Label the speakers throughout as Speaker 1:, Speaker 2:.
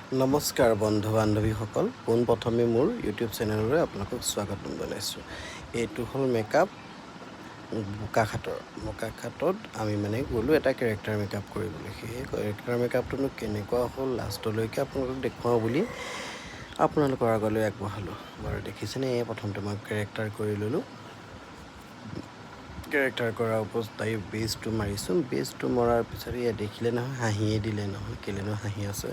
Speaker 1: নমস্কাৰ বন্ধু বান্ধৱীসকল, পোনপ্ৰথমে মোৰ ইউটিউব চেনেললৈ আপোনালোকক স্বাগতম জনাইছোঁ। এইটো হ'ল মেকআপ বোকাখাতত আমি গ'লোঁ এটা কেৰেক্টাৰ মেকআপ কৰিবলৈ। সেই কেৰেক্টাৰ মেকআপটোনো কেনেকুৱা হ'ল লাষ্টলৈকে আপোনালোকক দেখুৱাওঁ বুলি আপোনালোকৰ আগলৈ আগবঢ়ালোঁ। বাৰু দেখিছেনে, এই প্ৰথমতে মই কেৰেক্টাৰ কৰি ল'লোঁ। কেৰেক্টাৰ কৰাৰ তাই বেজটো মাৰিছোঁ। বেজটো মৰাৰ পিছত এয়া দেখিলে নহয়, হাঁহিয়ে দিলে নহয়। কেলেনো হাঁহি আছে,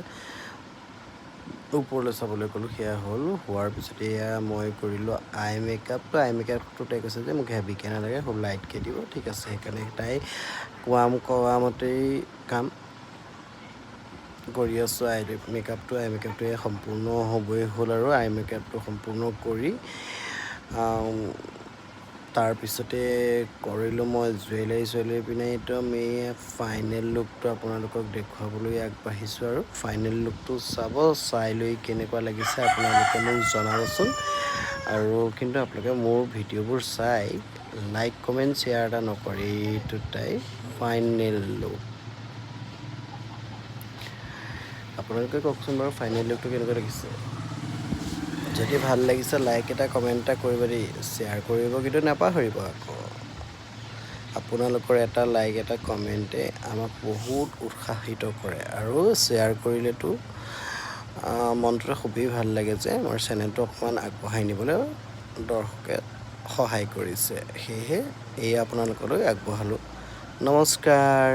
Speaker 1: ওপৰলৈ চাবলৈ ক'লোঁ, সেয়া হ'ল। হোৱাৰ পিছত এয়া মই কৰিলোঁ আই মেকআপটো। আই মেকআপটো তাই কৈছে যে মোক হেভিকৈ নালাগে, খুব লাইটকৈ দিব। ঠিক আছে, সেইকাৰণে তাই কোৱা মতেই কাম কৰি আছোঁ। আই মেকআপটো সম্পূৰ্ণ হ'বই হ'ল। আৰু আই মেকআপটো সম্পূৰ্ণ কৰি তাৰপিছতে কৰিলোঁ মই জুৱেলাৰী পিনে একদম এই ফাইনেল লুকটো আপোনালোকক দেখুৱাবলৈ আগবাঢ়িছোঁ। আৰু ফাইনেল লুকটো চাই লৈ কেনেকুৱা লাগিছে আপোনালোকে মোক জনাবচোন। আৰু কিন্তু আপোনালোকে মোৰ ভিডিঅ'বোৰ চাই লাইক কমেণ্ট শ্বেয়াৰ এটা নকৰে। এইটো তাই ফাইনেল লুক। আপোনালোকে কওকচোন বাৰু, ফাইনেল লুকটো কেনেকুৱা লাগিছে? যদি ভাল লাগিছে লাইক এটা কমেণ্ট এটা কৰিব দেই, শ্বেয়াৰ কৰিব কিন্তু নাপাহৰিব আকৌ। আপোনালোকৰ এটা লাইক এটা কমেণ্টে আমাক বহুত উৎসাহিত কৰে। আৰু শ্বেয়াৰ কৰিলেতো মনটোতে খুবেই ভাল লাগে যে মোৰ চেনেলটো অকণমান আগবঢ়াই নিবলৈ দৰ্শকে সহায় কৰিছে। সেয়েহে আপোনালোকলৈ আগবঢ়ালোঁ। নমস্কাৰ।